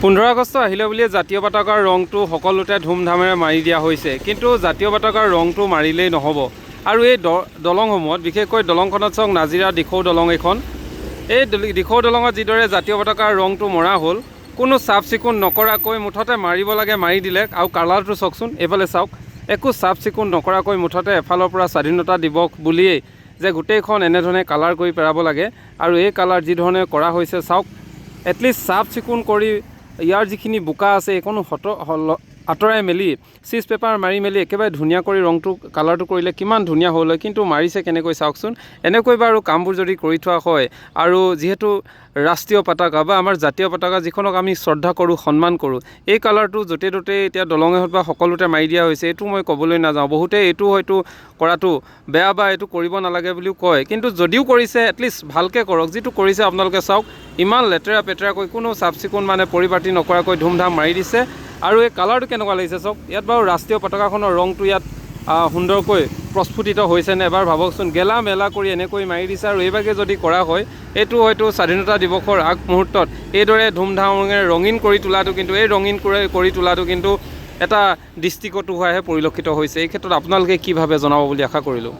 15 আগষ্ট আহিলে বুলিয়ে জাতীয় পতাকাৰ ৰংটো সকলোতে ধুমধামেৰে মাৰি দিয়া হৈছে, কিন্তু জাতীয় পতাকাৰ ৰংটো মাৰিলেই নহ'ব। আৰু এই দলংসমূহত বিশেষকৈ দলংখনত চাওক, নাজিৰা দিখৌ দলং এইখন, এই দিখৌ দলঙত যিদৰে জাতীয় পতাকাৰ ৰংটো মৰা হ'ল, কোনো চাফ চিকুণ নকৰাকৈ মুঠতে মাৰিব লাগে মাৰি দিলে। আৰু কালাৰটো চাওকচোন, এইফালে চাওক, একো চাফ চিকুণ নকৰাকৈ মুঠতে এফালৰ পৰা স্বাধীনতা দিৱস বুলিয়েই যে গোটেইখন এনেধৰণে কালাৰ কৰি পেলাব লাগে। আৰু এই কালাৰ যিধৰণে কৰা হৈছে চাওক, এটলিষ্ট চাফ চিকুণ কৰি ইয়াৰ যিখিনি বোকা আছে এইখনো আঁতৰাই মেলি চিজ পেপাৰ মাৰি মেলি একেবাৰে ধুনীয়া কৰি ৰংটো কালাৰটো কৰিলে কিমান ধুনীয়া হ'ল হয়, কিন্তু মাৰিছে কেনেকৈ চাওকচোন। এনেকৈ বাৰু কামবোৰ যদি কৰি থোৱা হয়, আৰু যিহেতু ৰাষ্ট্ৰীয় পতাকা বা আমাৰ জাতীয় পতাকা যিখনক আমি শ্ৰদ্ধা কৰোঁ, সন্মান কৰোঁ, এই কালাৰটো য'তে ত'তে এতিয়া দলঙে হওক বা সকলোতে মাৰি দিয়া হৈছে, এইটো মই ক'বলৈ নাযাওঁ। বহুতে এইটো হয়তো কৰাটো বেয়া বা এইটো কৰিব নালাগে বুলিও কয়, কিন্তু যদিও কৰিছে এটলিষ্ট ভালকৈ কৰক। যিটো কৰিছে আপোনালোকে চাওক, ইমান লেতেৰা পেতেৰাকৈ কোনো চাফ চিকুণ পৰিপাটি নকৰাকৈ ধুমধাম মাৰি দিছে। আৰু এই কালাৰটো কেনেকুৱা লাগিছে চাওক, ইয়াত বাৰু ৰাষ্ট্ৰীয় পতাকাখনৰ ৰংটো ইয়াত সুন্দৰকৈ প্ৰস্ফুটিত হৈছেনে এবাৰ ভাবকচোন। গেলা মেলা কৰি এনেকৈ মাৰি দিছে। আৰু এইভাগে যদি কৰা হয়, এইটো হয়তো স্বাধীনতা দিৱসৰ আগমুহূৰ্তত এইদৰে ধুমধামেৰে ৰঙীন কৰি তোলাটো, কিন্তু এই ৰঙীন কৰি তোলাটো কিন্তু এটা দৃষ্টিকটু হোৱাহে পৰিলক্ষিত হৈছে। এই ক্ষেত্ৰত আপোনালোকে কি ভাবে জনাব বুলি আশা কৰিলোঁ।